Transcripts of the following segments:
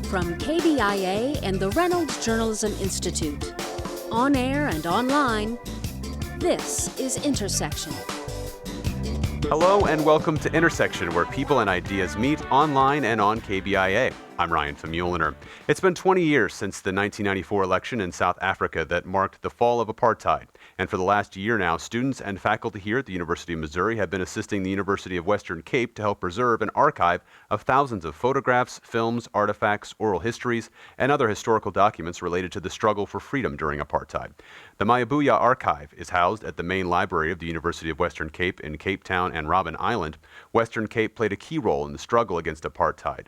From KBIA and the Reynolds Journalism Institute. On air and online, this is Intersection. Hello and welcome to Intersection, where people and ideas meet online and on KBIA. I'm Ryan Famuliner. It's been 20 years since the 1994 election in South Africa that marked the fall of apartheid. And for the last year now, students and faculty here at the University of Missouri have been assisting the University of Western Cape to help preserve an archive of thousands of photographs, films, artifacts, oral histories, and other historical documents related to the struggle for freedom during apartheid. The Mayibuye archive is housed at the main library of the University of Western Cape in Cape Town and Robben Island. Western Cape played a key role in the struggle against apartheid,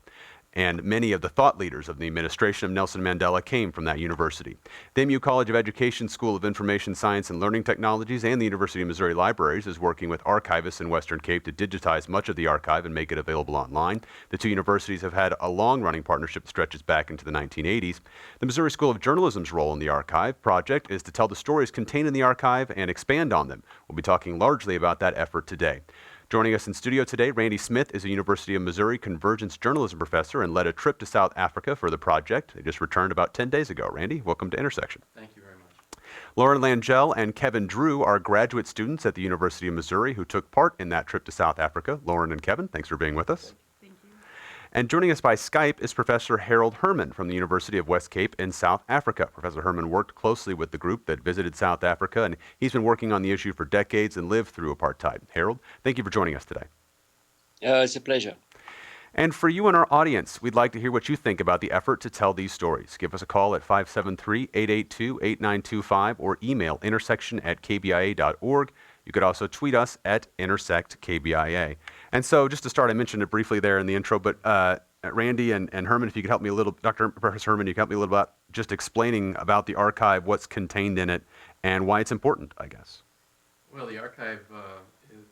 and many of the thought leaders of the administration of Nelson Mandela came from that university. The MU College of Education School of Information Science and Learning Technologies and the University of Missouri Libraries is working with archivists in Western Cape to digitize much of the archive and make it available online. The two universities have had a long-running partnership that stretches back into the 1980s. The Missouri School of Journalism's role in the archive project is to tell the stories contained in the archive and expand on them. We'll be talking largely about that effort today. Joining us in studio today, Randy Smith is a University of Missouri Convergence Journalism professor and led a trip to South Africa for the project. They just returned about 10 days ago. Randy, welcome to Intersection. Thank you very much. Lauren Langille and Kevin Drew are graduate students at the University of Missouri who took part in that trip to South Africa. Lauren and Kevin, thanks for being with us. And joining us by Skype is Professor Harold Herman from the University of West Cape in South Africa. Professor Herman worked closely with the group that visited South Africa, and he's been working on the issue for decades and lived through apartheid. Harold, thank you for joining us today. It's a pleasure. And for you and our audience, we'd like to hear what you think about the effort to tell these stories. Give us a call at 573-882-8925 or email intersection@kbia.org. You could also tweet us at intersectkbia. And so just to start, I mentioned it briefly there in the intro, but Randy and Herman, if you could help me a little, Professor Herman, you could help me a little about just explaining about the archive, what's contained in it, and why it's important, I guess. Well, the archive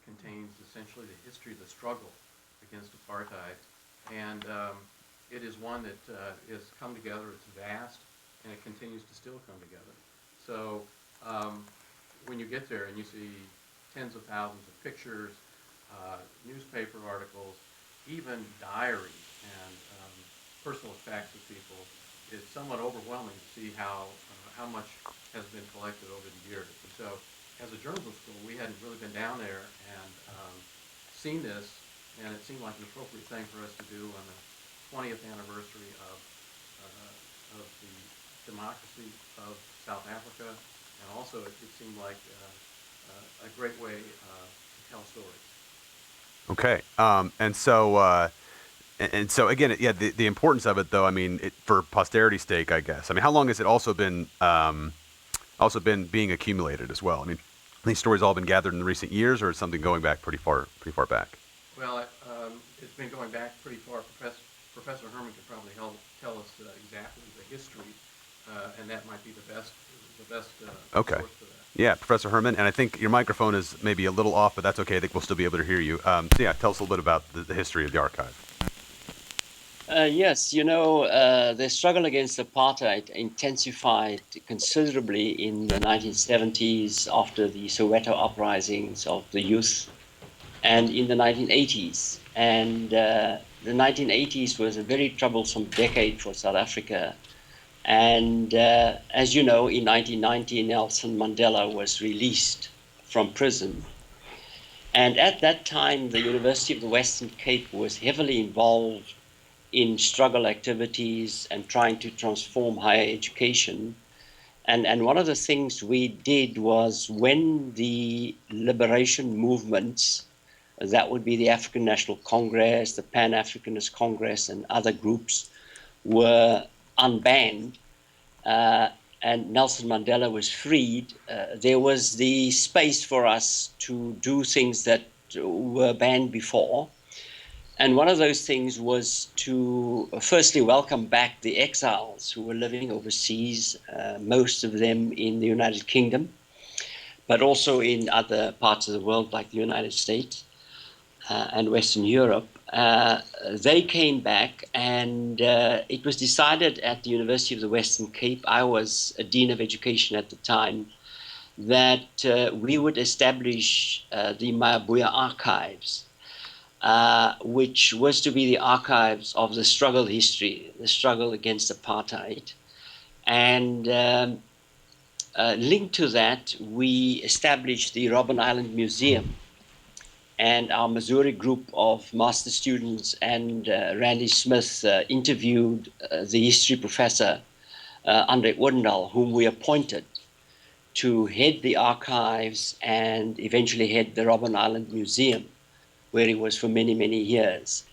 contains essentially the history of the struggle against apartheid, and it is one that has come together. It's vast, and it continues to still come together. So when you get there and you see tens of thousands of pictures, newspaper articles, even diaries and personal effects of people, it's somewhat overwhelming to see how much has been collected over the years. And so as a journalism school, we hadn't really been down there and seen this, and it seemed like an appropriate thing for us to do on the 20th anniversary of the democracy of South Africa, and also it seemed like a great way to tell stories. Okay, and so again, yeah, the importance of it, though. I mean, for posterity's sake, I guess. I mean, how long has it also been being accumulated as well? I mean, these stories all been gathered in the recent years, or is something going back pretty far back? Well, it's been going back pretty far. Professor Herman could probably tell us exactly the history, and that might be the best okay. source for that. Yeah, Professor Herman, and I think your microphone is maybe a little off, but that's okay. I think we'll still be able to hear you. So yeah, tell us a little bit about the history of the archive. Yes, the struggle against apartheid intensified considerably in the 1970s after the Soweto uprisings of the youth, and in the 1980s. And the 1980s was a very troublesome decade for South Africa. And as you know, in 1990, Nelson Mandela was released from prison. And at that time, the University of the Western Cape was heavily involved in struggle activities and trying to transform higher education. And one of the things we did was, when the liberation movements, that would be the African National Congress, the Pan-Africanist Congress, and other groups, were unbanned, and Nelson Mandela was freed, there was the space for us to do things that were banned before. And one of those things was to firstly welcome back the exiles who were living overseas, most of them in the United Kingdom, but also in other parts of the world like the United States and Western Europe. They came back, and it was decided at the University of the Western Cape, I was a Dean of Education at the time, that we would establish the Mayibuye archives. which was to be the archives of the struggle history, the struggle against apartheid. And linked to that, we established the Robben Island Museum. And our Missouri group of master students and Randy Smith interviewed the history professor, Andre Odendaal, whom we appointed to head the archives and eventually head the Robben Island Museum, where he was for many, many years.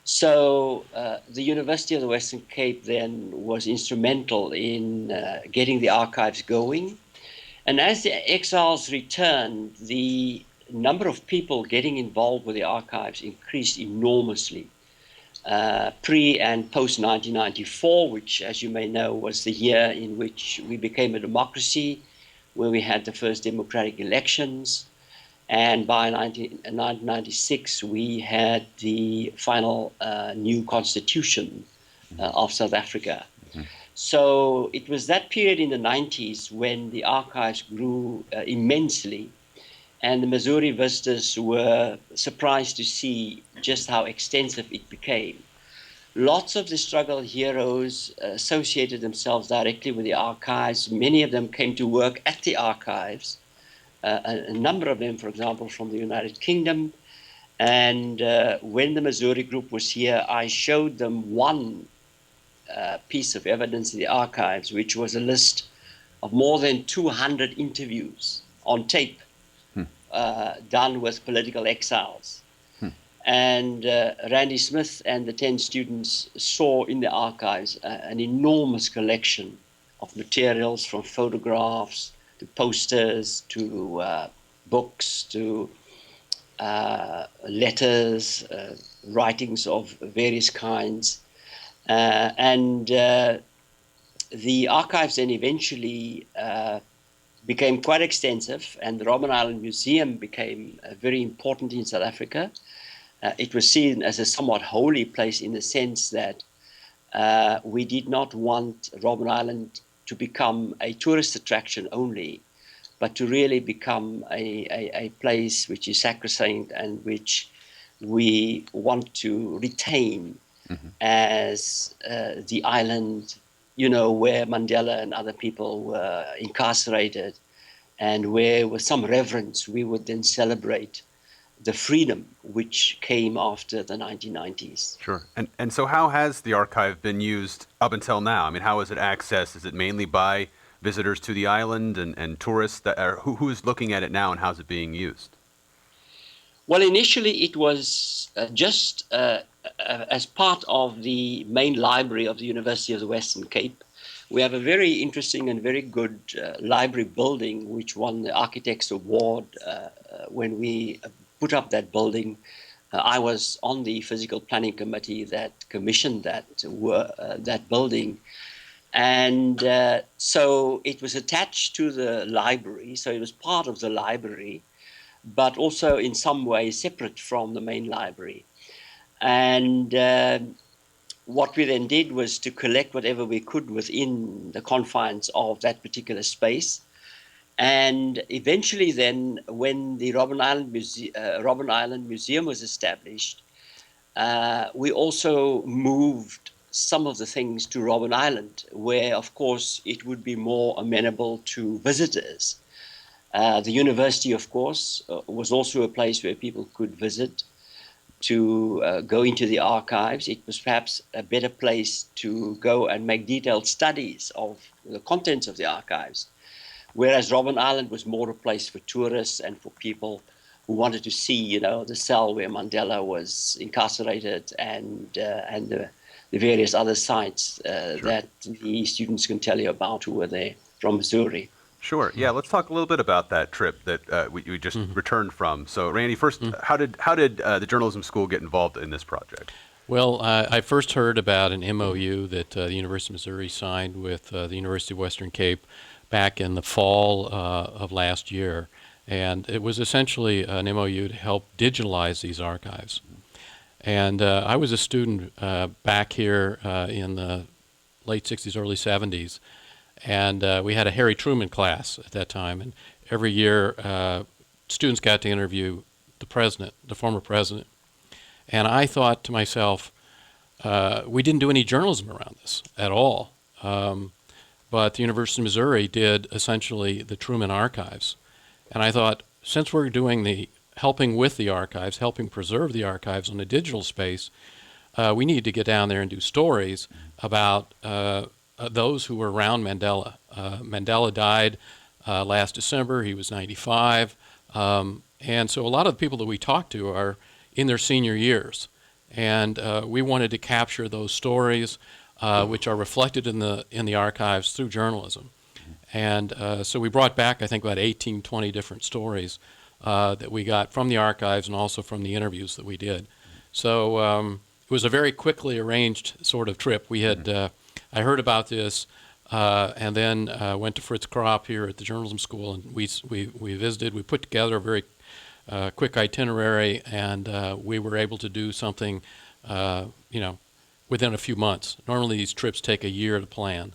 So the University of the Western Cape then was instrumental in getting the archives going. And as the exiles returned, the number of people getting involved with the archives increased enormously. Pre and post 1994, which, as you may know, was the year in which we became a democracy, where we had the first democratic elections. And by 1996, we had the final new constitution of South Africa. So it was that period in the 90s when the archives grew immensely, and the Missouri visitors were surprised to see just how extensive it became. Lots of the struggle heroes associated themselves directly with the archives. Many of them came to work at the archives. A number of them, for example, from the United Kingdom. And when the Missouri group was here, I showed them one piece of evidence in the archives, which was a list of more than 200 interviews on tape done with political exiles. And Randy Smith and the 10 students saw in the archives an enormous collection of materials, from photographs to posters to books to letters, writings of various kinds. And the archives then eventually became quite extensive, and the Robben Island Museum became very important in South Africa. It was seen as a somewhat holy place in the sense that we did not want Robben Island to become a tourist attraction only, but to really become a place which is sacrosanct and which we want to retain as the island, you know, where Mandela and other people were incarcerated, and where, with some reverence, we would then celebrate the freedom which came after the 1990s. Sure. And so how has the archive been used up until now? I mean, how is it accessed? Is it mainly by visitors to the island and tourists? Who's looking at it now, and how's it being used? Well, initially it was just as part of the main library of the University of the Western Cape. We have a very interesting and very good library building, which won the Architects Award when we put up that building. I was on the physical planning committee that commissioned that building. And so it was attached to the library, so it was part of the library, but also in some way separate from the main library. And what we then did was to collect whatever we could within the confines of that particular space. And eventually then, when the Robben Island Museum was established, we also moved some of the things to Robben Island, where, of course, it would be more amenable to visitors. The university, of course, was also a place where people could visit to go into the archives. It was perhaps a better place to go and make detailed studies of the contents of the archives, whereas Robben Island was more a place for tourists and for people who wanted to see, you know, the cell where Mandela was incarcerated and the various other sites that the students can tell you about who were there from Missouri. Sure. Yeah, let's talk a little bit about that trip that we just returned from. So, Randy, first, how did the journalism school get involved in this project? Well, I first heard about an MOU that the University of Missouri signed with the University of Western Cape back in the fall of last year. And it was essentially an MOU to help digitalize these archives. And I was a student back here in the late 60s, early 70s. And we had a Harry Truman class at that time. And every year, students got to interview the president, the former president. And I thought to myself, we didn't do any journalism around this at all. But the University of Missouri did essentially the Truman Archives. And I thought, since we're doing helping with the archives, helping preserve the archives in the digital space, we need to get down there and do stories about those who were around Mandela. Mandela died last December. He was 95. And so a lot of the people that we talked to are in their senior years. And we wanted to capture those stories, which are reflected in the archives through journalism. And so we brought back, I think, about 18, 20 different stories that we got from the archives and also from the interviews that we did. So it was a very quickly arranged sort of trip. We had, I heard about this, and then went to Fritz Kropp here at the journalism school, and we visited. We put together a very quick itinerary, and we were able to do something, within a few months. Normally these trips take a year to plan.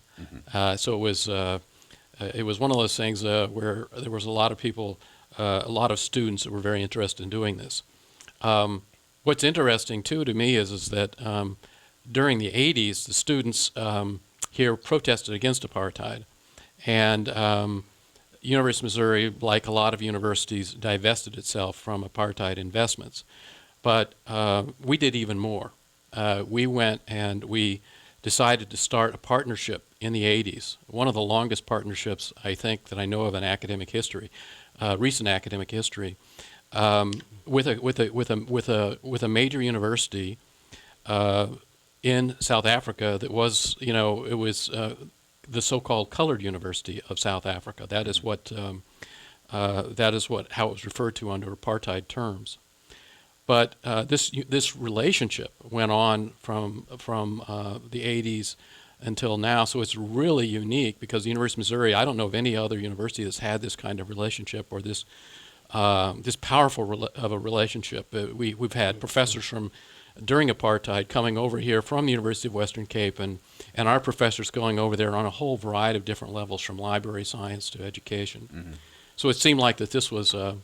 So it was one of those things where there was a lot of people, a lot of students that were very interested in doing this. What's interesting too to me is that during the 80s, the students here protested against apartheid, and University of Missouri, like a lot of universities, divested itself from apartheid investments. But we did even more. We went and we decided to start a partnership in the 80s, one of the longest partnerships I think that I know of in academic history, recent academic history, with a major university in South Africa that was, it was the so-called colored University of South Africa. That is how it was referred to under apartheid terms. But this relationship went on from the 80s until now, so it's really unique because the University of Missouri, I don't know of any other university that's had this kind of relationship or this powerful of a relationship. We've had professors from during apartheid coming over here from the University of Western Cape, and our professors going over there on a whole variety of different levels, from library science to education. So it seemed like that this was a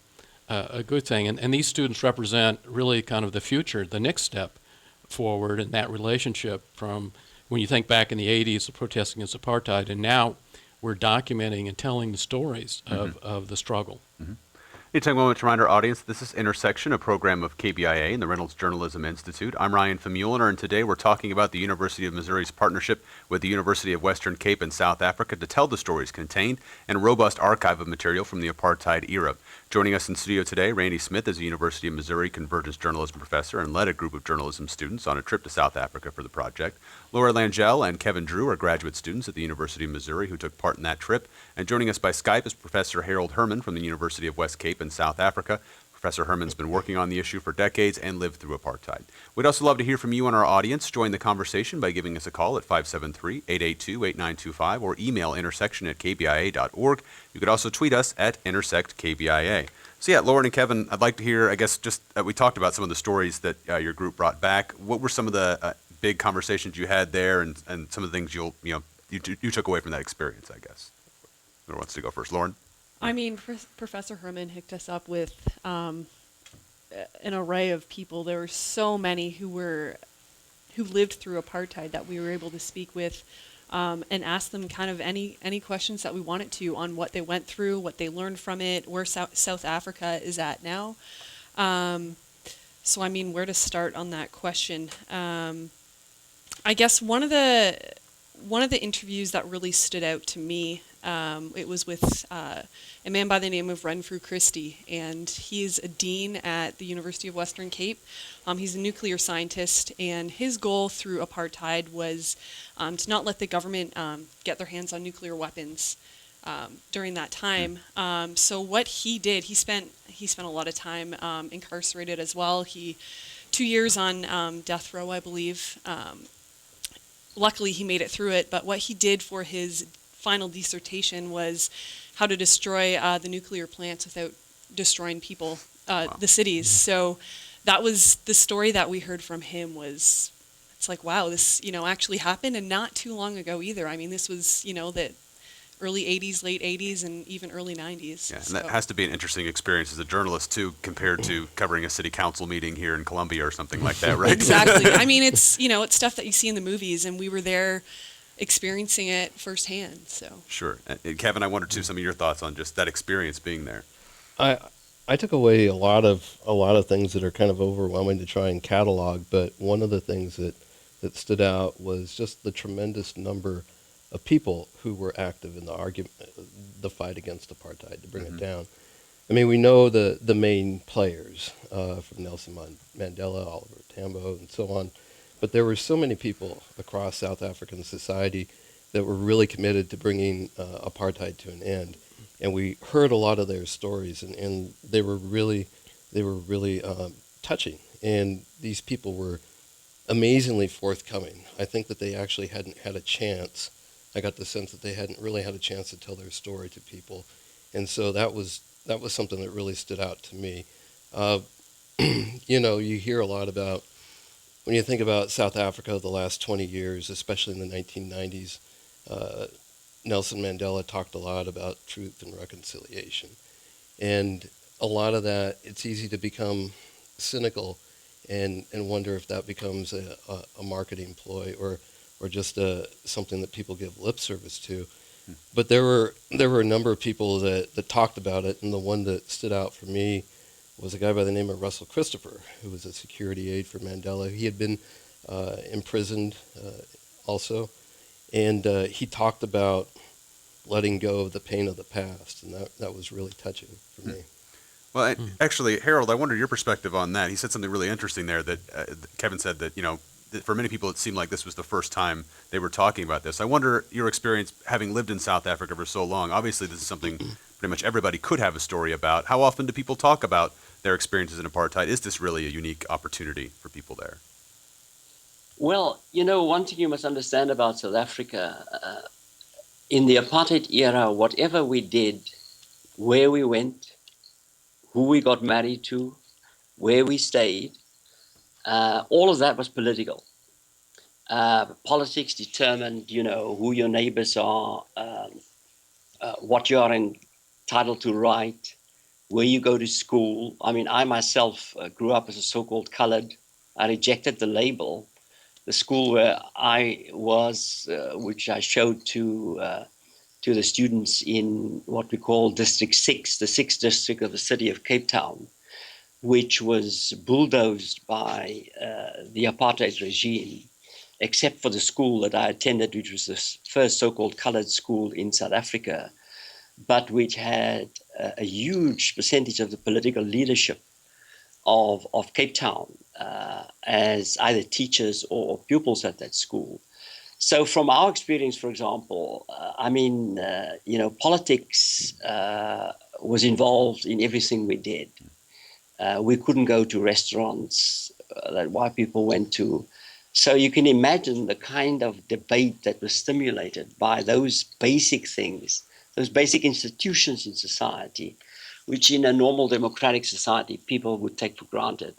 good thing, and these students represent really kind of the future, the next step forward in that relationship from when you think back in the 80s, the protesting against apartheid, and now we're documenting and telling the stories of the struggle. Need to take a moment to remind our audience this is Intersection, a program of KBIA and the Reynolds Journalism Institute. I'm Ryan Famuliner, and today we're talking about the University of Missouri's partnership with the University of Western Cape in South Africa to tell the stories contained in a robust archive of material from the apartheid era. Joining us in studio today, Randy Smith is a University of Missouri Convergence Journalism professor and led a group of journalism students on a trip to South Africa for the project. Laura Langille and Kevin Drew are graduate students at the University of Missouri who took part in that trip. And joining us by Skype is Professor Harold Herman from the University of West Cape in South Africa. Professor Herman's been working on the issue for decades and lived through apartheid. We'd also love to hear from you and our audience. Join the conversation by giving us a call at 573-882-8925 or email intersection@kbia.org. You could also tweet us at intersectkbia. So yeah, Lauren and Kevin, I'd like to hear, I guess, just we talked about some of the stories that your group brought back. What were some of the big conversations you had there, and some of the things you took away from that experience, I guess? Who wants to go first? Lauren? I mean, Professor Herman hooked us up with an array of people. There were so many who lived through apartheid that we were able to speak with and ask them kind of any questions that we wanted to on what they went through, what they learned from it, where South Africa is at now. So I mean, where to start on that question? I guess one of the interviews that really stood out to me, it was with a man by the name of Renfrew Christie, and he's a dean at the University of Western Cape. He's a nuclear scientist, and his goal through apartheid was to not let the government get their hands on nuclear weapons during that time. So what he did, he spent a lot of time incarcerated as well. 2 years on death row, I believe. Luckily, he made it through it, but what he did for his final dissertation was how to destroy the nuclear plants without destroying people, the cities. So that was the story that we heard from him. It's like, wow, this actually happened, and not too long ago either. I mean, this was that early 80s, late 80s, and even early 90s. Yeah, and that has to be an interesting experience as a journalist too, compared to covering a city council meeting here in Columbia or something like that, right? Exactly. I mean, it's it's stuff that you see in the movies, and we were there experiencing it firsthand. So Sure. And Kevin, I wonder too some of your thoughts on just that experience being there. I I took away a lot of things that are kind of overwhelming to try and catalog, but one of the things that stood out was just the tremendous number of people who were active in the argument, the fight against apartheid, to bring it down. I mean, we know the main players from Nelson Mandela, Oliver Tambo, and so on, but there were so many people across South African society that were really committed to bringing apartheid to an end, and we heard a lot of their stories, and they were really touching, and these people were amazingly forthcoming. I think that they actually hadn't had a chance. I got the sense that they hadn't really had a chance to tell their story to people, and so that was something that really stood out to me. Uh, you hear a lot about when you think about South Africa the last 20 years, especially in the 1990s. Uh, Nelson Mandela talked a lot about truth and reconciliation, and a lot of that, it's easy to become cynical and wonder if that becomes a marketing ploy or just something that people give lip service to. But there were a number of people that talked about it, and the one that stood out for me was a guy by the name of Russell Christopher, who was a security aide for Mandela. He had been imprisoned also, and he talked about letting go of the pain of the past, and that was really touching for me. Well, actually, Harold, I wonder your perspective on that. He said something really interesting there that Kevin said that, that for many people it seemed like this was the first time they were talking about this. I wonder your experience having lived in South Africa for so long. Obviously, this is something pretty much everybody could have a story about. How often do people talk about their experiences in apartheid? Is this really a unique opportunity for people there? Well, one thing you must understand about South Africa, in the apartheid era, whatever we did, where we went, who we got married to, where we stayed, all of that was political. Politics determined, who your neighbors are, what you are entitled to write, where you go to school. I mean, I myself grew up as a so-called colored. I rejected the label. The school where I was, which I showed to the students in what we call District 6, the 6th district of the city of Cape Town, which was bulldozed by the apartheid regime, except for the school that I attended, which was the first so-called colored school in South Africa, but which had a huge percentage of the political leadership of Cape Town as either teachers or pupils at that school. So from our experience, for example, politics was involved in everything we did. We couldn't go to restaurants that white people went to. So you can imagine the kind of debate that was stimulated by those basic things, those basic institutions in society, which in a normal democratic society people would take for granted.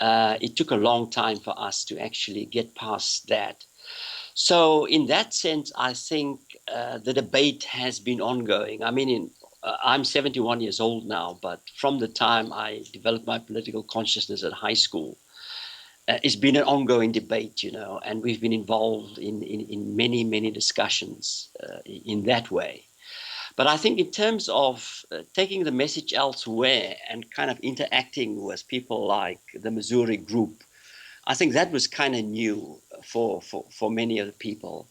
It took a long time for us to actually get past that. So in that sense, I think the debate has been ongoing. I mean, I'm 71 years old now, but from the time I developed my political consciousness at high school, it's been an ongoing debate, and we've been involved in many, many discussions in that way. But I think in terms of taking the message elsewhere and kind of interacting with people like the Missouri group, I think that was kind of new for many of the people.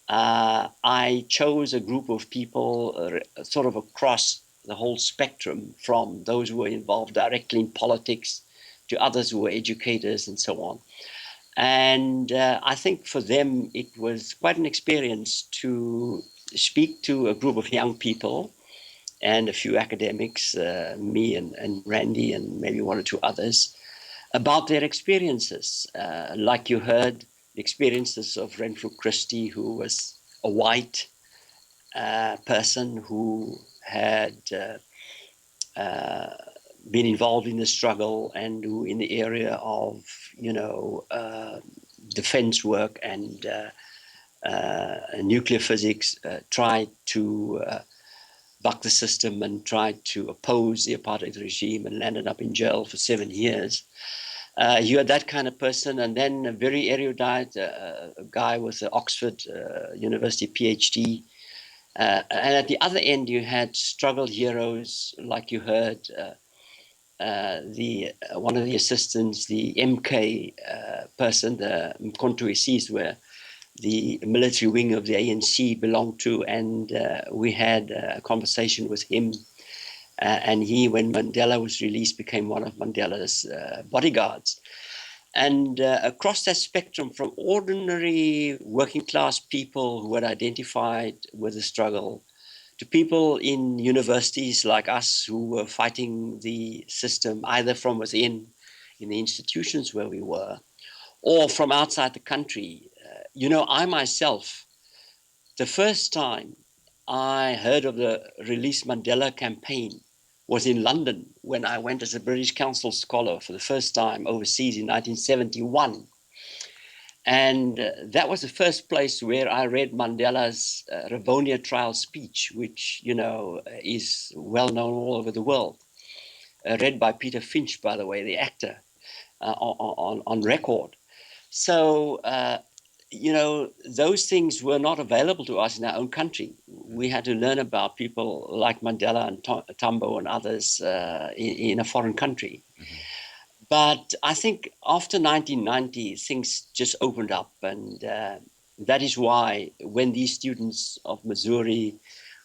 I chose a group of people sort of across the whole spectrum, from those who were involved directly in politics to others who were educators and so on. And I think for them, it was quite an experience to speak to a group of young people and a few academics, me and Randy and maybe one or two others, about their experiences. Like you heard, the experiences of Renfrew Christie, who was a white person who had been involved in the struggle and who in the area of, defense work and nuclear physics, tried to buck the system and tried to oppose the apartheid regime and landed up in jail for 7 years. You had that kind of person, and then a very erudite guy with an Oxford University PhD. And at the other end, you had struggle heroes, like you heard one of the assistants, the MK person, the Mkhonto where the military wing of the ANC belonged to, and we had a conversation with him. And he, when Mandela was released, became one of Mandela's bodyguards. And across that spectrum, from ordinary working class people who had identified with the struggle to people in universities like us who were fighting the system, either from within in the institutions where we were, or from outside the country. I myself, the first time I heard of the Release Mandela campaign was in London when I went as a British Council scholar for the first time overseas in 1971. And that was the first place where I read Mandela's Rivonia trial speech, which, is well known all over the world. Read by Peter Finch, by the way, the actor, on record. So, those things were not available to us in our own country. We had to learn about people like Mandela and Tambo and others in a foreign country. Mm-hmm. But I think after 1990, things just opened up. And that is why when these students of Missouri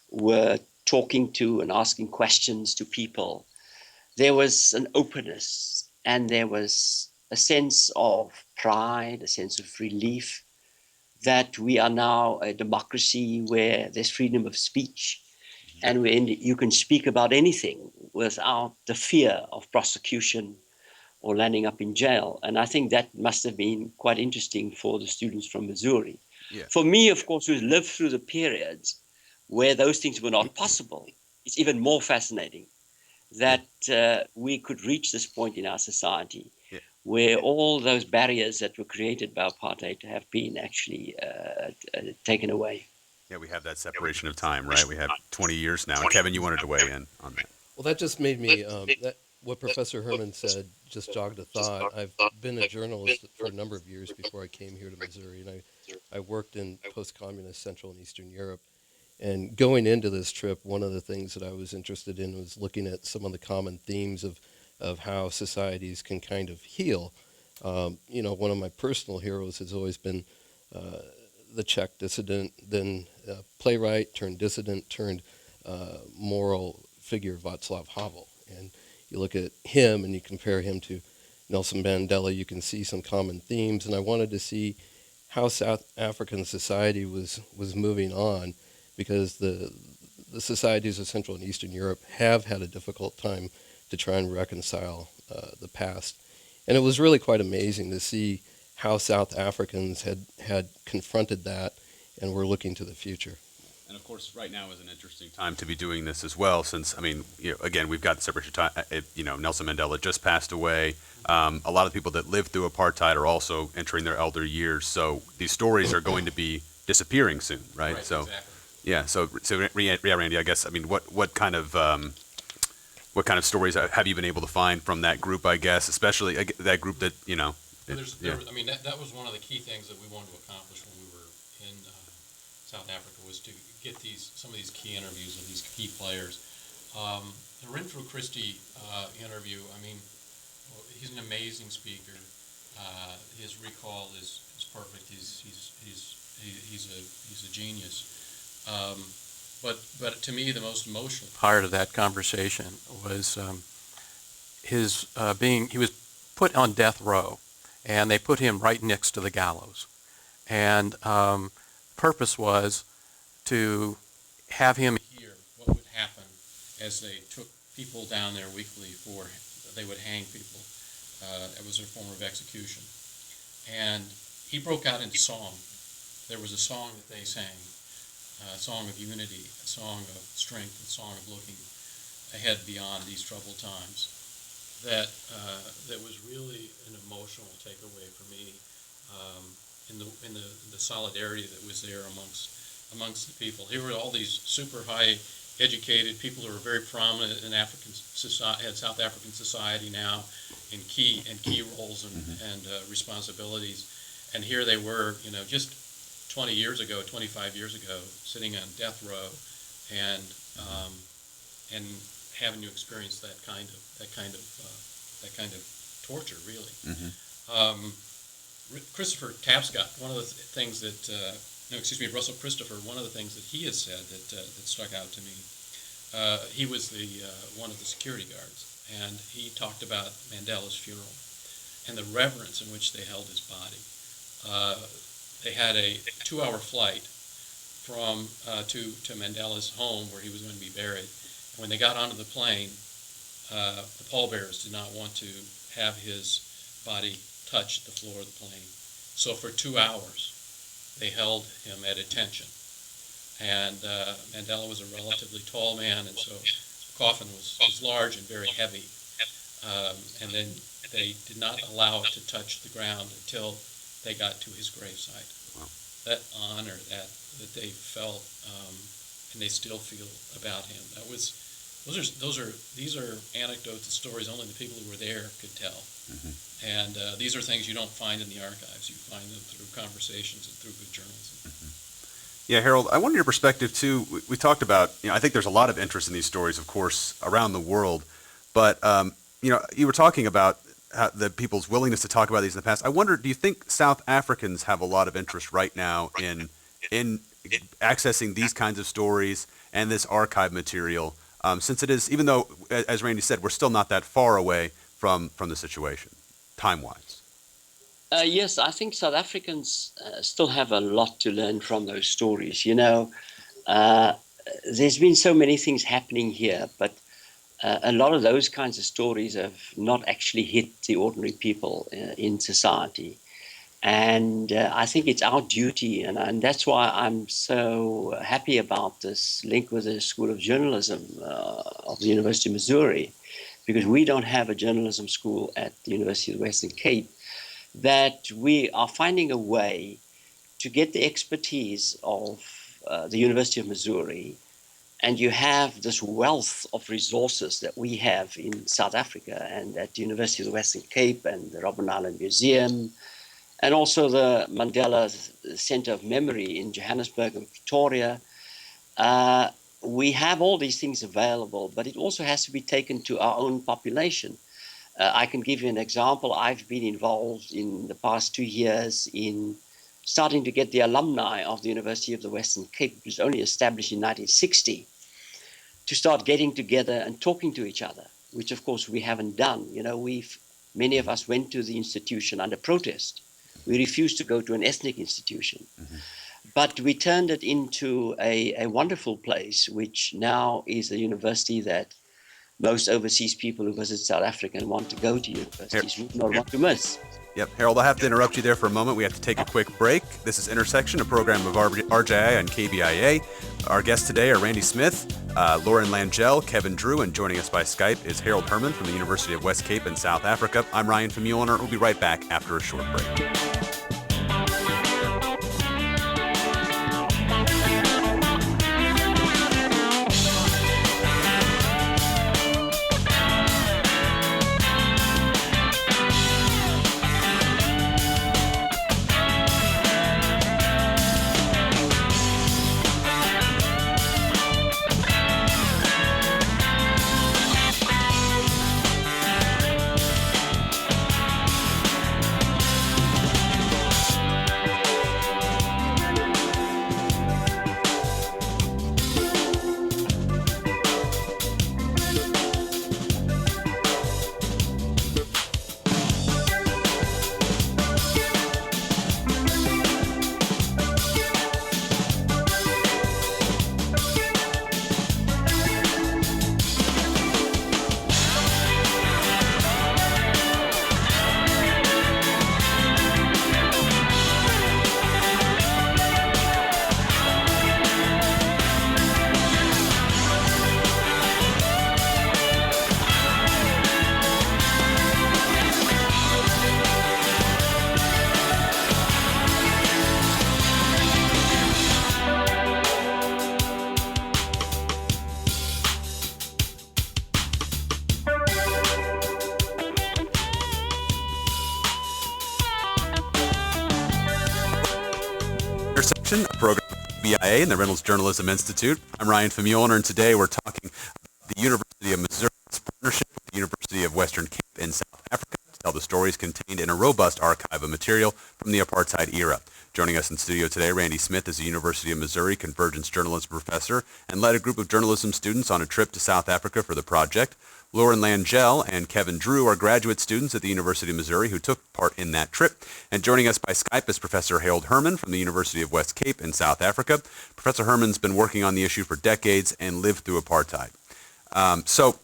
were talking to and asking questions to people, there was an openness and there was a sense of pride, a sense of relief that we are now a democracy where there's freedom of speech and where you can speak about anything without the fear of prosecution or landing up in jail. And I think that must have been quite interesting for the students from Missouri. Yeah. For me, of course, who lived through the periods where those things were not possible, it's even more fascinating that we could reach this point in our society where all those barriers that were created by apartheid have been actually taken away. Yeah, we have that separation of time, right? We have 20 years now. And Kevin, you wanted to weigh in on that. Well, that just made me, what Professor Herman said just jogged a thought. I've been a journalist for a number of years before I came here to Missouri, and I worked in post-communist Central and Eastern Europe. And going into this trip, one of the things that I was interested in was looking at some of the common themes of how societies can kind of heal. One of my personal heroes has always been the Czech dissident, then playwright turned dissident turned moral figure Václav Havel. And you look at him and you compare him to Nelson Mandela, you can see some common themes. And I wanted to see how South African society was moving on, because the societies of Central and Eastern Europe have had a difficult time to try and reconcile the past. And it was really quite amazing to see how South Africans had confronted that and were looking to the future. And of course, right now is an interesting time to be doing this as well, since, again, we've got separation time. Nelson Mandela just passed away. A lot of people that lived through apartheid are also entering their elder years. So these stories are going to be disappearing soon, right? So, exactly. Yeah. So Randy, I guess, what kind of stories have you been able to find from that group? I guess, especially that group that that was one of the key things that we wanted to accomplish when we were in South Africa, was to get some of these key interviews of these key players. The Renfrew Christie interview, he's an amazing speaker. His recall is perfect. He's a genius. But to me, the most emotional part of that conversation was he was put on death row, and they put him right next to the gallows. And purpose was to have him hear what would happen as they took people down there weekly they would hang people. It was a form of execution. And he broke out into song. There was a song that they sang, a song of unity, a song of strength, a song of looking ahead beyond these troubled times. That was really an emotional takeaway for me in the solidarity that was there amongst the people. Here were all these super high educated people who are very prominent in African society, South African society now, in key roles and responsibilities. And here they were, just 20 years ago, 25 years ago, sitting on death row, and having to experience that kind of torture, really. Christopher Tapscott, one of the things that Russell Christopher, one of the things that he has said that stuck out to me, he was one of the security guards, and he talked about Mandela's funeral and the reverence in which they held his body. They had a 2-hour flight from to Mandela's home where he was going to be buried. And when they got onto the plane, the pallbearers did not want to have his body touch the floor of the plane. So for 2 hours, they held him at attention. And Mandela was a relatively tall man, and so the coffin was large and very heavy. And then they did not allow it to touch the ground until they got to his gravesite. Wow. That honor that they felt, and they still feel about him. These are anecdotes and stories only the people who were there could tell. And these are things you don't find in the archives. You find them through conversations and through good journalism. Yeah, Harold, I wanted your perspective too. We talked about, I think there's a lot of interest in these stories, of course, around the world. But, you were talking about the people's willingness to talk about these in the past. I wonder, do you think South Africans have a lot of interest right now in accessing these kinds of stories and this archive material? Since it is, even though, as Randy said, we're still not that far away from the situation, time-wise. Yes, I think South Africans still have a lot to learn from those stories. There's been so many things happening here, but a lot of those kinds of stories have not actually hit the ordinary people in society. And I think it's our duty, and that's why I'm so happy about this link with the School of Journalism of the University of Missouri, because we don't have a journalism school at the University of the Western Cape, that we are finding a way to get the expertise of the University of Missouri, and you have this wealth of resources that we have in South Africa and at the University of the Western Cape and the Robben Island Museum, and also the Mandela Center of Memory in Johannesburg and Pretoria. We have all these things available, but it also has to be taken to our own population. I can give you an example. I've been involved in the past 2 years in starting to get the alumni of the University of the Western Cape, which was only established in 1960, to start getting together and talking to each other, which of course we haven't done. Many of us went to the institution under protest. We refused to go to an ethnic institution. But we turned it into a wonderful place, which now is a university that most overseas people who visit South Africa and want to go to universities would not want to miss. Yep. Harold, I have to interrupt you there for a moment. We have to take a quick break. This is Intersection, a program of RJI and KBIA. Our guests today are Randy Smith, Lauren Langille, Kevin Drew, and joining us by Skype is Harold Herman from the University of West Cape in South Africa. I'm Ryan van Mulener. We'll be right back after a short break. Intersection, a program of BIA and the Reynolds Journalism Institute. I'm Ryan Famuliner, and today we're talking about the University of Missouri's partnership with the University of Western Cape in South Africa to tell the stories contained in a robust archive of material from the apartheid era. Joining us in studio today, Randy Smith is a University of Missouri Convergence Journalism professor and led a group of journalism students on a trip to South Africa for the project. Lauren Langille and Kevin Drew are graduate students at the University of Missouri who took part in that trip. And joining us by Skype is Professor Harold Herman from the University of West Cape in South Africa. Professor Herman's been working on the issue for decades and lived through apartheid. So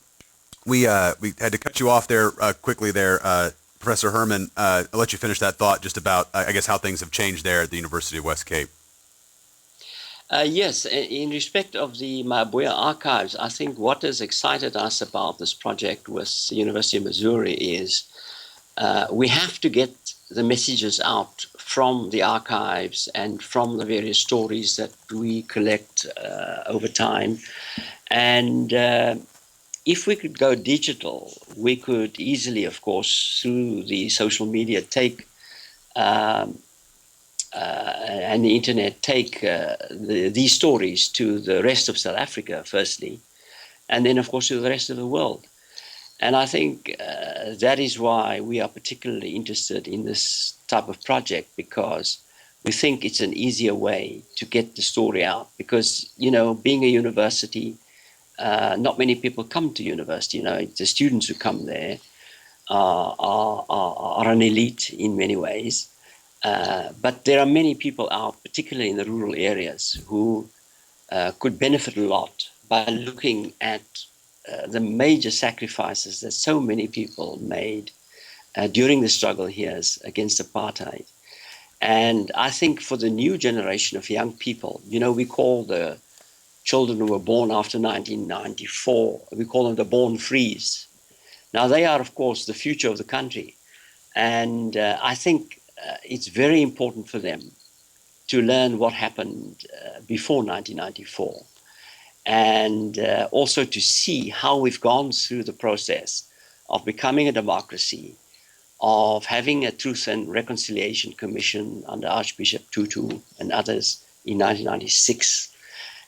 we had to cut you off there quickly there, Professor Herman. I'll let you finish that thought just about, I guess, how things have changed there at the University of West Cape. Yes, in respect of the Mayibuye archives, I think what has excited us about this project with the University of Missouri is we have to get the messages out from the archives and from the various stories that we collect over time. And if we could go digital, we could easily, of course, through the social media, take and the internet, take these stories to the rest of South Africa, firstly, and then, of course, to the rest of the world. And I think that is why we are particularly interested in this type of project, because we think it's an easier way to get the story out. Because, you know, being a university, not many people come to university. You know, the students who come there are an elite in many ways. But there are many people out, particularly in the rural areas, who could benefit a lot by looking at the major sacrifices that so many people made during the struggle here against apartheid. And I think for the new generation of young people, you know, we call the children who were born after 1994, we call them the born frees. Now, they are, of course, the future of the country. And I think it's very important for them to learn what happened before 1994, and also to see how we've gone through the process of becoming a democracy, of having a Truth and Reconciliation Commission under Archbishop Tutu and others in 1996,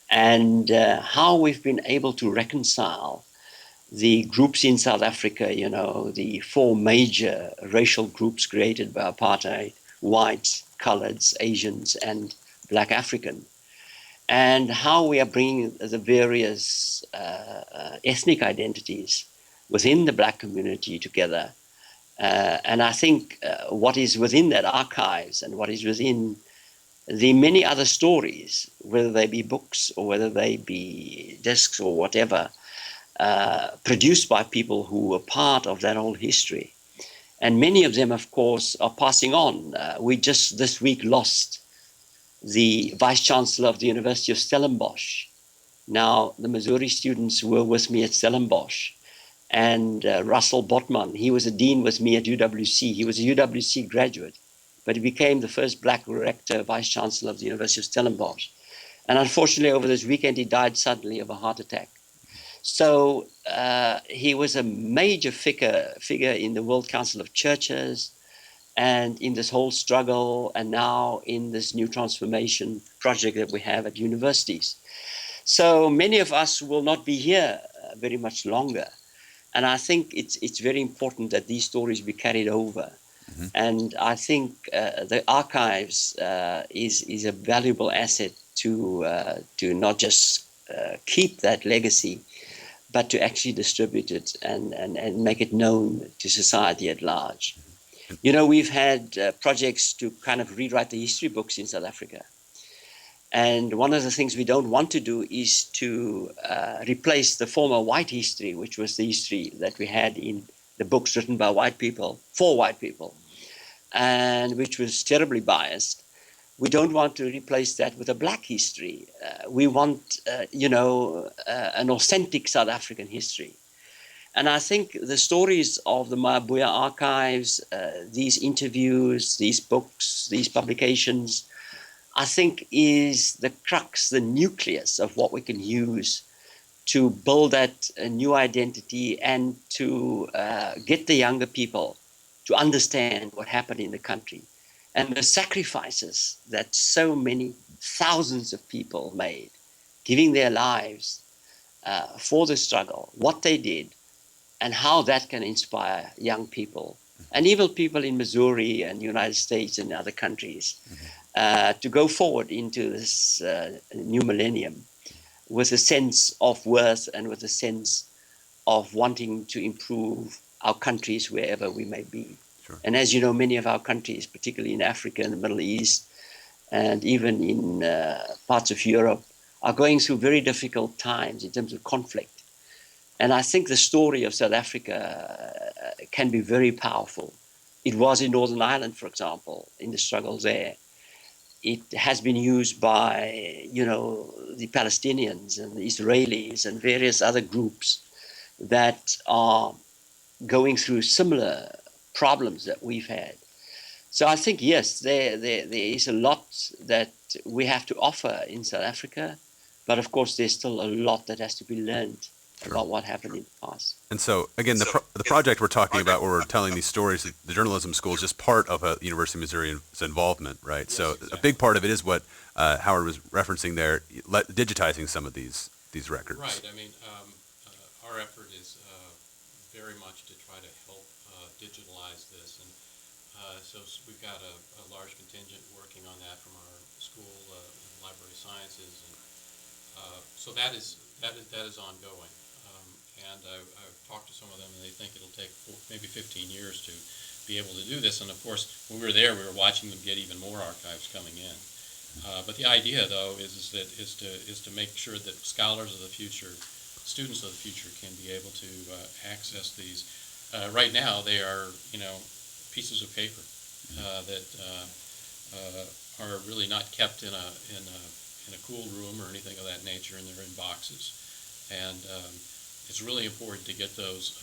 and how we've been able to reconcile the groups in South Africa, you know, the four major racial groups created by apartheid: whites, coloreds, Asians, and Black African, and how we are bringing the various ethnic identities within the Black community together. And I think what is within that archives and what is within the many other stories, whether they be books or whether they be discs or whatever, produced by people who were part of that whole history. And many of them, of course, are passing on. We just this week lost the Vice Chancellor of the University of Stellenbosch. Now, the Missouri students were with me at Stellenbosch. And Russell Botman, he was a dean with me at UWC. He was a UWC graduate, but he became the first Black rector, Vice Chancellor of the University of Stellenbosch. And unfortunately, over this weekend, he died suddenly of a heart attack. So he was a major figure in the World Council of Churches and in this whole struggle, and now in this new transformation project that we have at universities. So many of us will not be here very much longer. And I think it's very important that these stories be carried over. Mm-hmm. And I think the archives is a valuable asset to not just keep that legacy, but to actually distribute it and make it known to society at large. You know, we've had projects to kind of rewrite the history books in South Africa. And one of the things we don't want to do is to replace the former white history, which was the history that we had in the books written by white people, for white people, and which was terribly biased. We don't want to replace that with a Black history. We want, an authentic South African history. And I think the stories of the Mayibuye archives, these interviews, these books, these publications, I think is the crux, the nucleus of what we can use to build that new identity and to get the younger people to understand what happened in the country and the sacrifices that so many thousands of people made, giving their lives for the struggle, what they did, and how that can inspire young people, and even people in Missouri and the United States and other countries, to go forward into this new millennium with a sense of worth and with a sense of wanting to improve our countries wherever we may be. Sure. And as you know, many of our countries, particularly in Africa and the Middle East, and even in parts of Europe, are going through very difficult times in terms of conflict. And I think the story of South Africa can be very powerful. It was in Northern Ireland, for example, in the struggles there. It has been used by, the Palestinians and the Israelis and various other groups that are going through similar problems that we've had. So I think, yes, there is a lot that we have to offer in South Africa, but of course there's still a lot that has to be learned about what happened in the past. And so, again, the project we're talking about, where we're telling these stories, the journalism school is just part of a University of Missouri's involvement, right? Yes, So exactly. a big part of it is what Howard was referencing there, digitizing some of these records. Right. I mean, our effort is very much to try to help digitalize this, and so we've got a large contingent working on that from our school, Library of Sciences, and so that is ongoing. And I've talked to some of them, and they think it'll take maybe 15 years to be able to do this. And of course, when we were there, we were watching them get even more archives coming in. But the idea, though, is to make sure that scholars of the future, students of the future, can be able to access these. Right now, they are pieces of paper that are really not kept in a cool room or anything of that nature, and they're in boxes. And it's really important to get those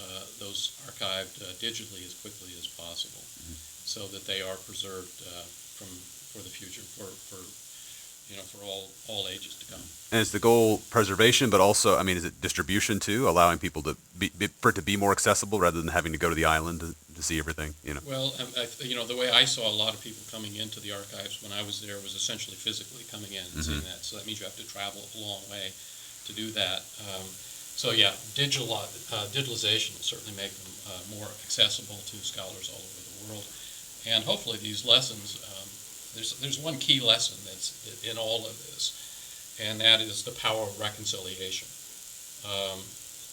archived digitally as quickly as possible, so that they are preserved for the future, for all ages to come. And is the goal preservation, but also, I mean, is it distribution too, allowing people to for it to be more accessible rather than having to go to the island to see everything? Well, the way I saw a lot of people coming into the archives when I was there was essentially physically coming in and seeing that. So that means you have to travel a long way to do that. So yeah, digitalization will certainly make them more accessible to scholars all over the world. And hopefully these lessons, there's one key lesson that's in all of this, and that is the power of reconciliation.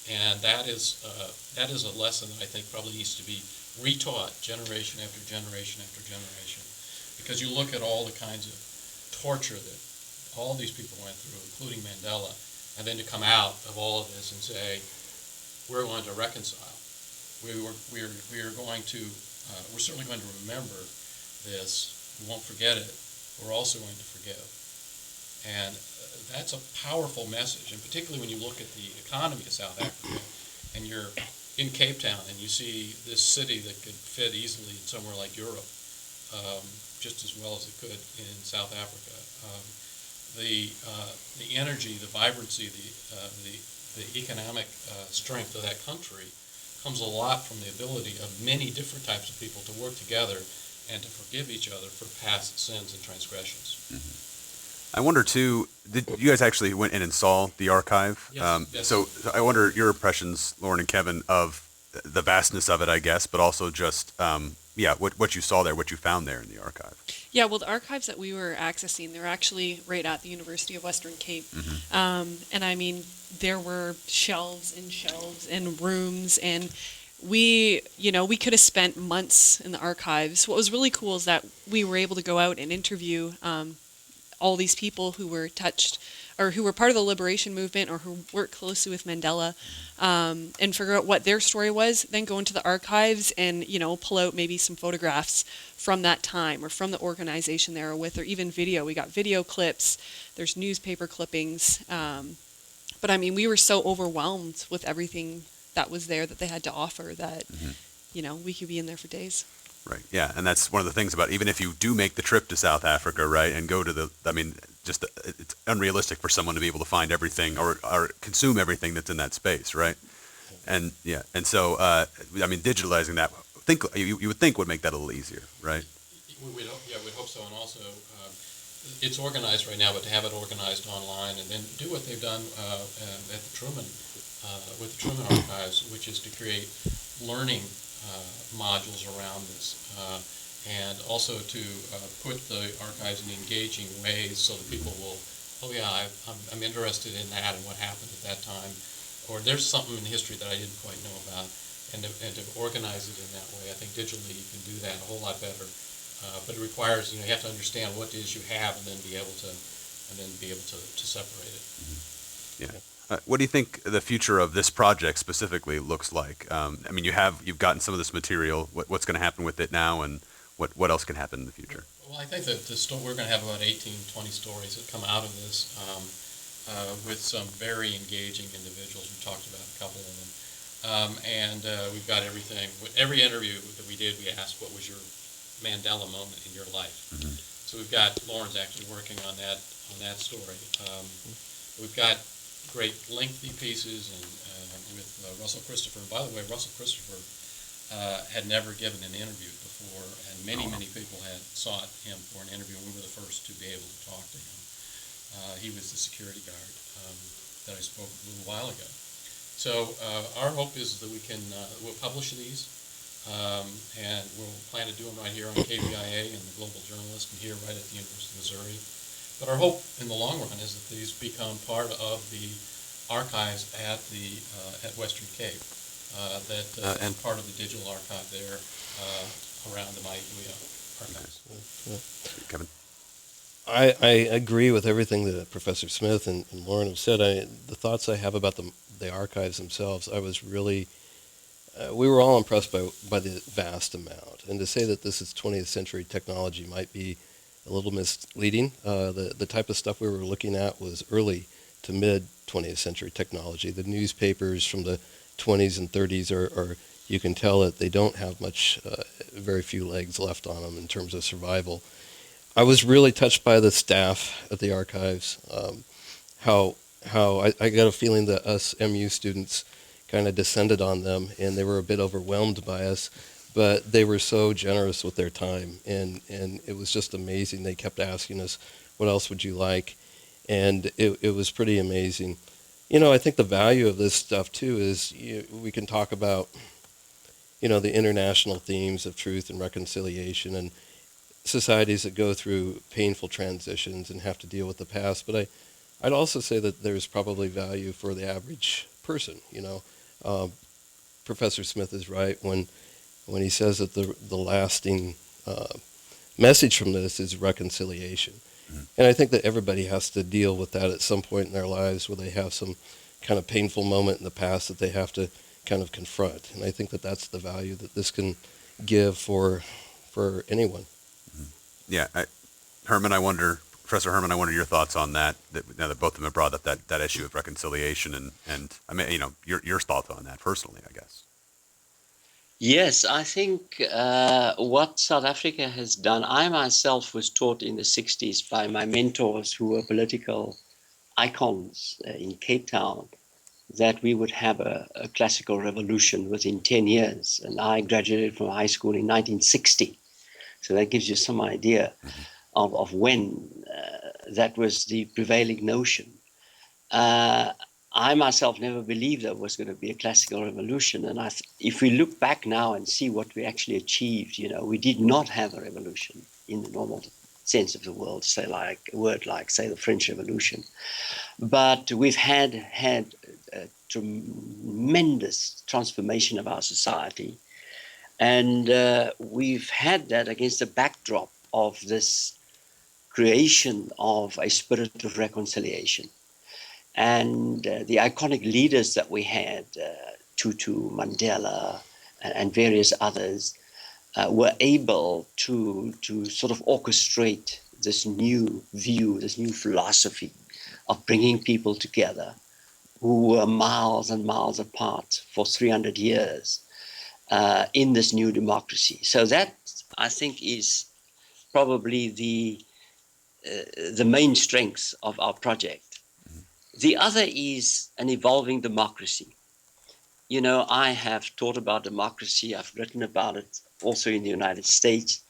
And that is a lesson that I think probably needs to be retaught generation after generation after generation, because you look at all the kinds of torture that all these people went through, including Mandela, and then to come out of all of this and say, we're going to reconcile. We're certainly going to remember this. We won't forget it. We're also going to forgive. And that's a powerful message, and particularly when you look at the economy of South Africa, and you're in Cape Town, and you see this city that could fit easily in somewhere like Europe, just as well as it could in South Africa. The energy, the vibrancy, the economic strength of that country comes a lot from the ability of many different types of people to work together and to forgive each other for past sins and transgressions. I wonder too, you guys actually went in and saw the archive? Yes. So I wonder your impressions, Lauren and Kevin, of the vastness of it, I guess, but also just what you saw there, what you found there in the archive. Yeah, well, the archives that we were accessing, they're actually right at the University of Western Cape. And I mean, there were shelves and rooms, and we could have spent months in the archives. What was really cool is that we were able to go out and interview all these people who were touched, or who were part of the liberation movement, or who worked closely with Mandela, and figure out what their story was, then go into the archives and, pull out maybe some photographs from that time or from the organization they were with, or even video. We got video clips, there's newspaper clippings. But I mean, we were so overwhelmed with everything that was there that they had to offer that, we could be in there for days. Right. Yeah, and that's one of the things about, even if you do make the trip to South Africa, right, and go to it's unrealistic for someone to be able to find everything or consume everything that's in that space, right? And so digitalizing that, you would think would make that a little easier, right? We'd hope so, and also it's organized right now, but to have it organized online and then do what they've done at the Truman, with the Truman Archives, which is to create learning modules around this, and also to put the archives in engaging ways so that people will, oh yeah, I'm interested in that and what happened at that time, or there's something in history that I didn't quite know about, and to organize it in that way. I think digitally you can do that a whole lot better. But it requires, you have to understand what it is you have and then be able to separate it. Yeah. What do you think the future of this project specifically looks like? I mean, you've gotten some of this material. What's going to happen with it now, and what else can happen in the future? Well, I think that we're going to have about 18, 20 stories that come out of this with some very engaging individuals. We talked about a couple of them. And we've got everything. Every interview that we did, we asked, what was your Mandela moment in your life? Mm-hmm. So we've got Lauren's actually working on that story. We've got great lengthy pieces and with Russell Christopher. And by the way, Russell Christopher had never given an interview before, and many people had sought him for an interview. We were the first to be able to talk to him. He was the security guard that I spoke a little while ago. So our hope is that we'll publish these. And we'll plan to do them right here on KBIA and the Global Journalist and here right at the University of Missouri. But our hope in the long run is that these become part of the archives at Western Cape, and part of the digital archive there around the Mayibuye archives. Kevin? I agree with everything that Professor Smith and Lauren have said. The thoughts I have about the archives themselves, I was really... we were all impressed by the vast amount. And to say that this is 20th century technology might be a little misleading. The type of stuff we were looking at was early to mid 20th century technology. The newspapers from the 20s and 30s are you can tell that they don't have very few legs left on them in terms of survival. I was really touched by the staff at the archives, how I got a feeling that us MU students kind of descended on them, and they were a bit overwhelmed by us, but they were so generous with their time, and it was just amazing. They kept asking us, what else would you like? And it was pretty amazing. I think the value of this stuff, too, is we can talk about, the international themes of truth and reconciliation and societies that go through painful transitions and have to deal with the past, but I'd also say that there's probably value for the average person, Professor Smith is right when he says that the lasting message from this is reconciliation. Mm-hmm. And I think that everybody has to deal with that at some point in their lives where they have some kind of painful moment in the past that they have to kind of confront. And I think that that's the value that this can give for anyone. Mm-hmm. Yeah. Professor Herman, I wonder your thoughts on that. Now that both of them have brought up that issue of reconciliation, and I mean, your thoughts on that personally, I guess. Yes, I think what South Africa has done, I myself was taught in the 60s by my mentors who were political icons in Cape Town that we would have a classical revolution within 10 years. And I graduated from high school in 1960. So that gives you some idea of when that was the prevailing notion. I myself never believed there was going to be a classical revolution. And if we look back now and see what we actually achieved, we did not have a revolution in the normal sense of the word, say the French Revolution. But we've had a tremendous transformation of our society. And we've had that against the backdrop of this creation of a spirit of reconciliation. And the iconic leaders that we had, Tutu, Mandela, and various others, were able to sort of orchestrate this new view, this new philosophy of bringing people together who were miles and miles apart for 300 years in this new democracy. So that, I think, is probably the main strength of our project. The other is an evolving democracy. I have taught about democracy. I've written about it also in the United States.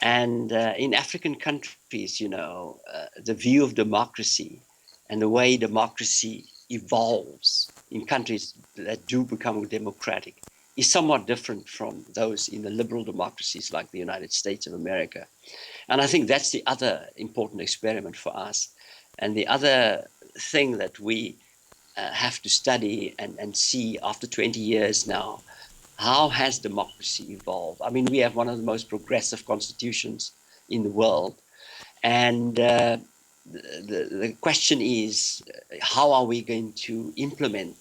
And in African countries, the view of democracy and the way democracy evolves in countries that do become democratic is somewhat different from those in the liberal democracies like the United States of America. And I think that's the other important experiment for us. And the other thing that we have to study and see after 20 years now, how has democracy evolved? I mean, we have one of the most progressive constitutions in the world. And the question is, how are we going to implement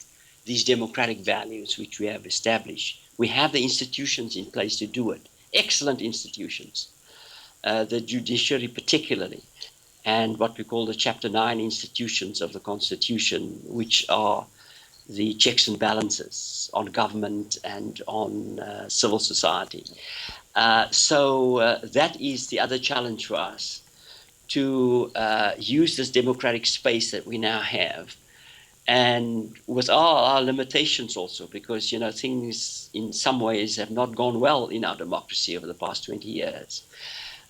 these democratic values which we have established? We have the institutions in place to do it, excellent institutions, the judiciary particularly, and what we call the Chapter 9 institutions of the Constitution, which are the checks and balances on government and on civil society. So that is the other challenge for us, to use this democratic space that we now have, and with our limitations also, because things in some ways have not gone well in our democracy over the past 20 years.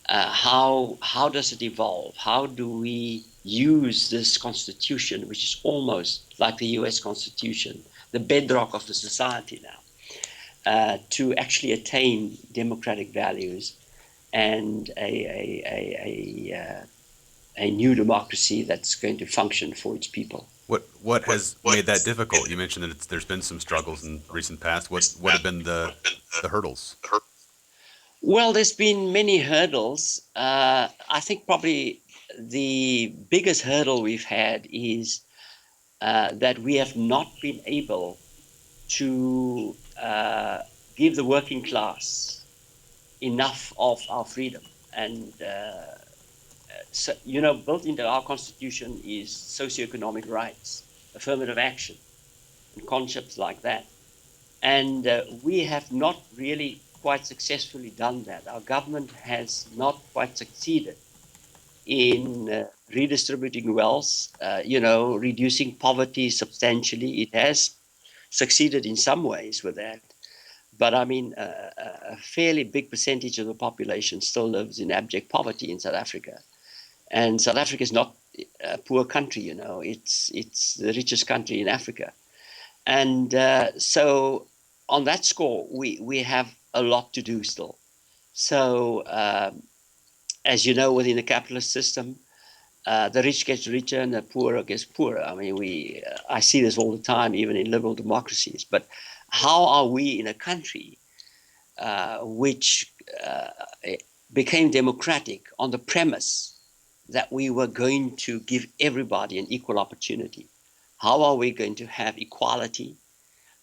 How does it evolve? How do we use this constitution, which is almost like the US Constitution, the bedrock of the society now, to actually attain democratic values and a new democracy that's going to function for its people? What has made that difficult? You mentioned that there's been some struggles in recent past. What have been the hurdles? Well, there's been many hurdles. I think probably the biggest hurdle we've had is that we have not been able to give the working class enough of our freedom. And, so, built into our constitution is socioeconomic rights, affirmative action, and concepts like that. And we have not really quite successfully done that. Our government has not quite succeeded in redistributing wealth, reducing poverty substantially. It has succeeded in some ways with that. But I mean, a fairly big percentage of the population still lives in abject poverty in South Africa. And South Africa is not a poor country, it's the richest country in Africa. And so on that score, we have a lot to do still. So as you know, within the capitalist system, the rich gets richer and the poor gets poorer. I mean, I see this all the time, even in liberal democracies. But how are we in a country which became democratic on the premise that we were going to give everybody an equal opportunity? How are we going to have equality?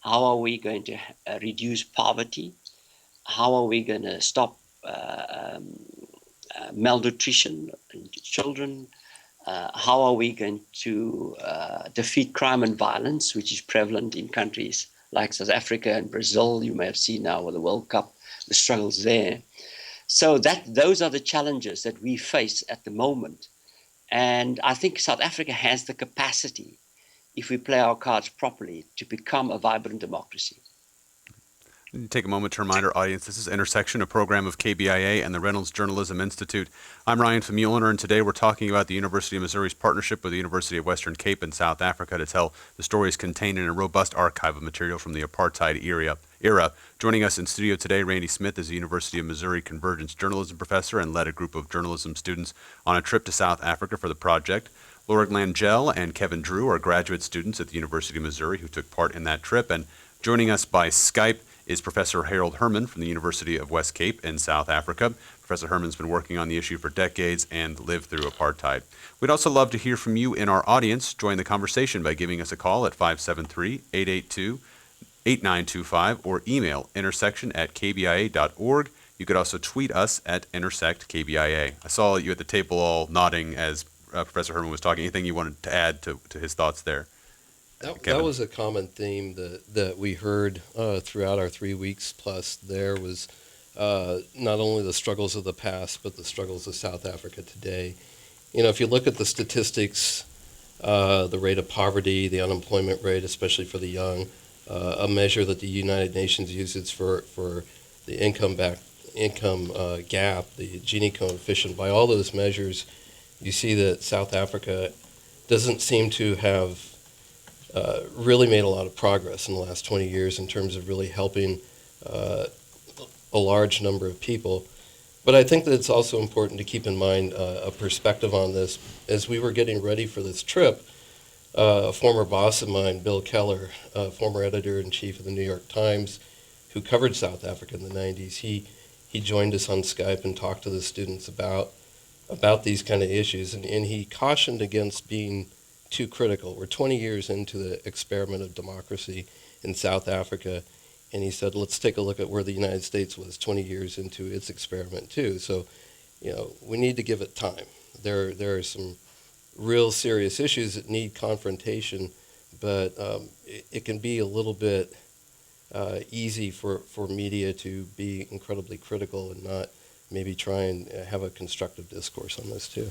How are we going to reduce poverty? How are we going to stop malnutrition in children? How are we going to defeat crime and violence, which is prevalent in countries like South Africa and Brazil? You may have seen now with the World Cup, the struggles there. So those are the challenges that we face at the moment. And I think South Africa has the capacity, if we play our cards properly, to become a vibrant democracy. Take a moment to remind our audience this is Intersection, a program of KBIA and the Reynolds Journalism Institute. I'm Ryan Vermeulener, and today we're talking about the University of Missouri's partnership with the University of Western Cape in South Africa to tell the stories contained in a robust archive of material from the apartheid era. Joining us in studio today, Randy Smith is a University of Missouri Convergence journalism professor and led a group of journalism students on a trip to South Africa for the project. Laura Langille and Kevin Drew are graduate students at the University of Missouri who took part in that trip. And joining us by Skype is Professor Harold Herman from the University of West Cape in South Africa. Professor Herman's been working on the issue for decades and lived through apartheid. We'd also love to hear from you in our audience. Join the conversation by giving us a call at 573-882-8925 or email intersection@kbia.org. You could also tweet us at intersectkbia. I saw you at the table all nodding as Professor Herman was talking. Anything you wanted to add to his thoughts there? That was a common theme that we heard throughout our 3 weeks plus. There was not only the struggles of the past, but the struggles of South Africa today. If you look at the statistics, the rate of poverty, the unemployment rate, especially for the young, a measure that the United Nations uses for the income income gap, the Gini coefficient, by all those measures, you see that South Africa doesn't seem to have really made a lot of progress in the last 20 years in terms of really helping a large number of people. But I think that it's also important to keep in mind a perspective on this. As we were getting ready for this trip, a former boss of mine, Bill Keller, former editor-in-chief of the New York Times, who covered South Africa in the 90s, he joined us on Skype and talked to the students about these kind of issues, and he cautioned against being too critical. We're 20 years into the experiment of democracy in South Africa, and he said, let's take a look at where the United States was 20 years into its experiment too. So, we need to give it time. There are some real serious issues that need confrontation, but it can be a little bit easy for media to be incredibly critical and not maybe try and have a constructive discourse on this too.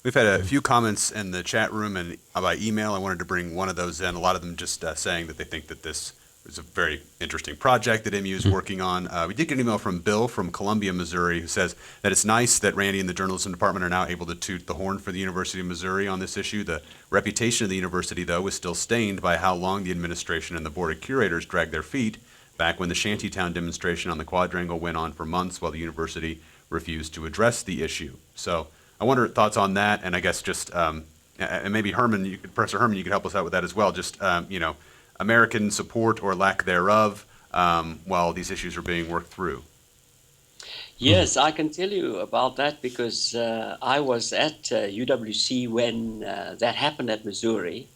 We've had a few comments in the chat room and by email. I wanted to bring one of those in. A lot of them just saying that they think that this is a very interesting project that MU is working on. We did get an email from Bill from Columbia, Missouri, who says that it's nice that Randy and the journalism department are now able to toot the horn for the University of Missouri on this issue. The reputation of the university, though, is still stained by how long the administration and the board of curators dragged their feet back when the Shantytown demonstration on the quadrangle went on for months while the university refused to address the issue. So I wonder thoughts on that, and I guess just, and maybe Professor Herman, you could help us out with that as well. Just, American support or lack thereof while these issues are being worked through. Yes, I can tell you about that because I was at UWC when that happened at Missouri,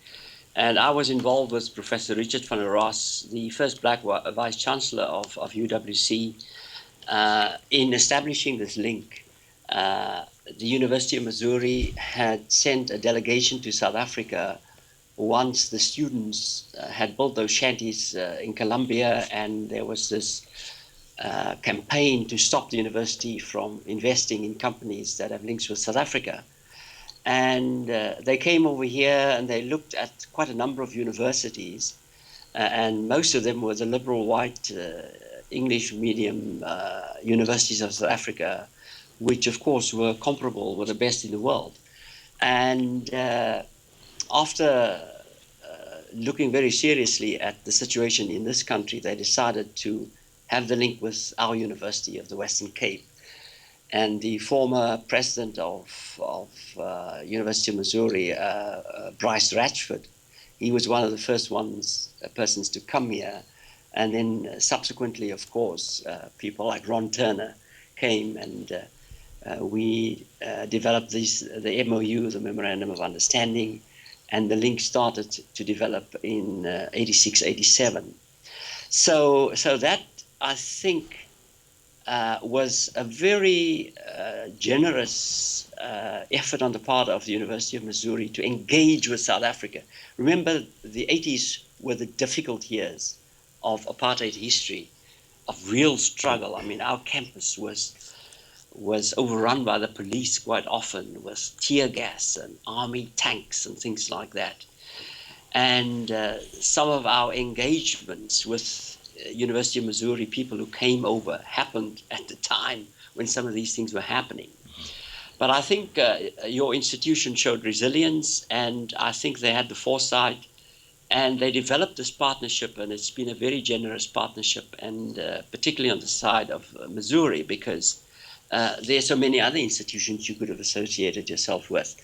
and I was involved with Professor Richard van der Ross, the first black vice chancellor of UWC, in establishing this link. The University of Missouri had sent a delegation to South Africa once the students had built those shanties in Columbia, and there was this campaign to stop the university from investing in companies that have links with South Africa. And they came over here and they looked at quite a number of universities, and most of them were the liberal white English medium universities of South Africa, which of course were comparable with the best in the world. And after looking very seriously at the situation in this country, they decided to have the link with our University of the Western Cape. And the former president of University of Missouri, Bryce Ratchford, he was one of the first persons to come here. And then subsequently, of course, people like Ron Turner came, and we developed the MOU, the Memorandum of Understanding, and the link started to develop in 86, 87. So that, I think, was a very generous effort on the part of the University of Missouri to engage with South Africa. Remember, the 80s were the difficult years of apartheid history, of real struggle. I mean, our campus was overrun by the police quite often with tear gas and army tanks and things like that. And some of our engagements with University of Missouri people who came over happened at the time when some of these things were happening. But I think your institution showed resilience, and I think they had the foresight, and they developed this partnership, and it's been a very generous partnership, and particularly on the side of Missouri, because there are so many other institutions you could have associated yourself with.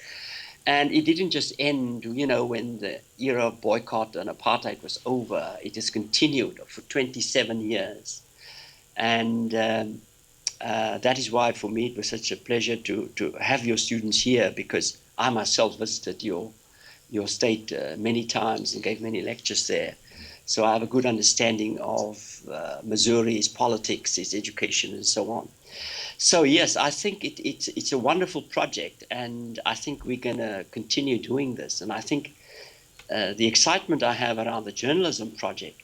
And it didn't just end, when the era of boycott and apartheid was over. It has continued for 27 years. And that is why, for me, it was such a pleasure to have your students here, because I myself visited your state many times and gave many lectures there. So I have a good understanding of Missouri's politics, its education, and so on. So yes, I think it's a wonderful project, and I think we're going to continue doing this. And I think the excitement I have around the journalism project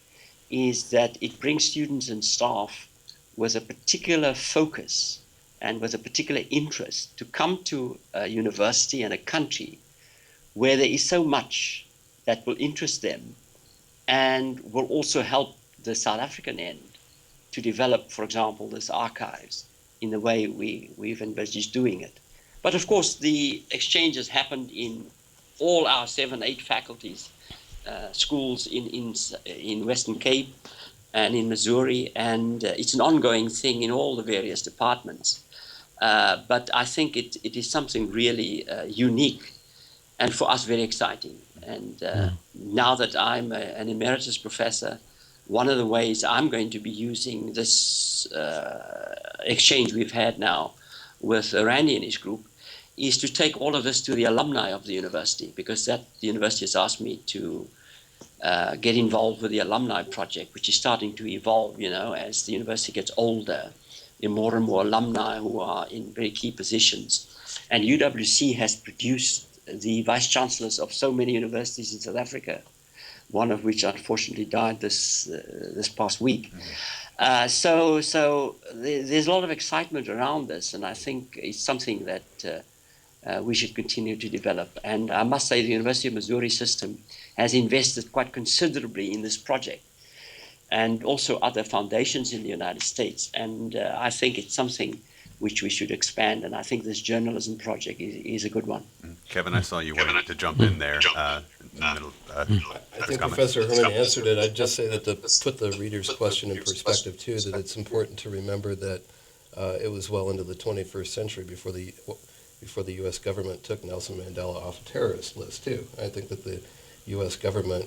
is that it brings students and staff with a particular focus and with a particular interest to come to a university and a country where there is so much that will interest them and will also help the South African end to develop, for example, this archives in the way we've envisaged doing it. But of course, the exchanges happened in all our 7, 8 faculties, schools in Western Cape and in Missouri, and it's an ongoing thing in all the various departments. But I think it is something really unique and for us very exciting. And now that I'm an emeritus professor, one of the ways I'm going to be using this exchange we've had now with Randy and his group is to take all of this to the alumni of the university, because the university has asked me to get involved with the alumni project, which is starting to evolve, as the university gets older. There are more and more alumni who are in very key positions. And UWC has produced the vice-chancellors of so many universities in South Africa, one of which unfortunately died this past week. So there's a lot of excitement around this, and I think it's something that we should continue to develop. And I must say the University of Missouri system has invested quite considerably in this project, and also other foundations in the United States. And I think it's something which we should expand, and I think this journalism project is a good one. Kevin, I saw you wanted to jump in there. In the middle, I think Professor Herman answered it. I'd just say that to put the reader's question in perspective, too, that it's important to remember that it was well into the 21st century before the U.S. government took Nelson Mandela off the terrorist list, too. I think that the U.S. government,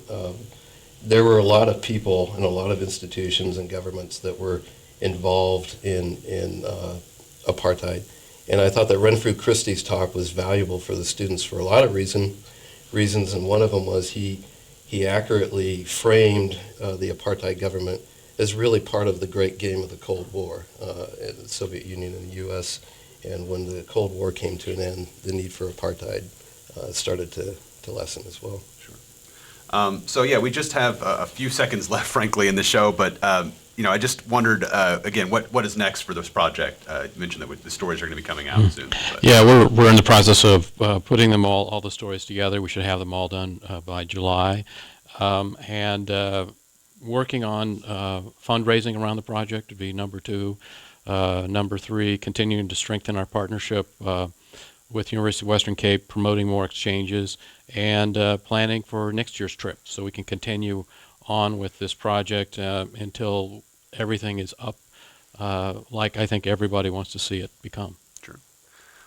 there were a lot of people and a lot of institutions and governments that were involved in apartheid. And I thought that Renfrew Christie's talk was valuable for the students for a lot of reasons, and one of them was he accurately framed the apartheid government as really part of the great game of the Cold War, the Soviet Union and the U.S., and when the Cold War came to an end, the need for apartheid started to lessen as well. Sure. So yeah, we just have a few seconds left, frankly, in the show, but I just wondered, again, what is next for this project? You mentioned that the stories are going to be coming out soon. But. Yeah, we're in the process of putting them all the stories together. We should have them all done by July, and working on fundraising around the project to be number 2. Number 3, continuing to strengthen our partnership with University of Western Cape, promoting more exchanges, and planning for next year's trip so we can continue on with this project until everything is up like I think everybody wants to see it become. Sure.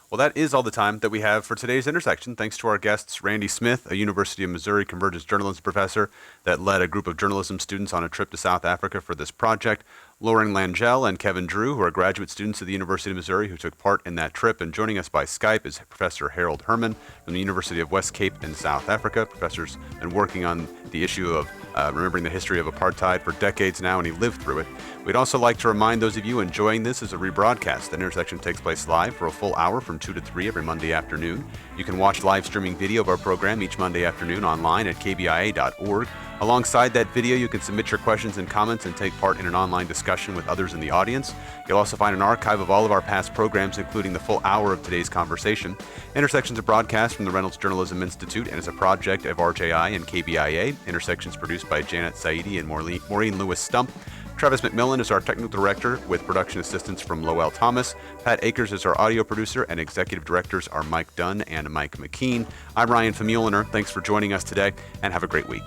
Well, that is all the time that we have for today's Intersection. Thanks to our guests, Randy Smith, a University of Missouri Convergence journalism professor that led a group of journalism students on a trip to South Africa for this project, Lauren Langille and Kevin Drew, who are graduate students at the University of Missouri who took part in that trip. And joining us by Skype is Professor Harold Herman from the University of West Cape in South Africa. Professor's been working on the issue of remembering the history of apartheid for decades now, and he lived through it. We'd also like to remind those of you enjoying this as a rebroadcast. The Intersection takes place live for a full hour from 2 to 3 every Monday afternoon. You can watch live streaming video of our program each Monday afternoon online at kbia.org. Alongside that video, you can submit your questions and comments and take part in an online discussion with others in the audience. You'll also find an archive of all of our past programs, including the full hour of today's conversation. Intersections are broadcast from the Reynolds Journalism Institute and is a project of RJI and KBIA. Intersections produced by Janet Saidi and Maureen Lewis-Stump. Travis McMillan is our technical director with production assistance from Lowell Thomas. Pat Akers is our audio producer, and executive directors are Mike Dunn and Mike McKean. I'm Ryan Famuliner. Thanks for joining us today, and have a great week.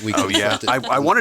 I wanted to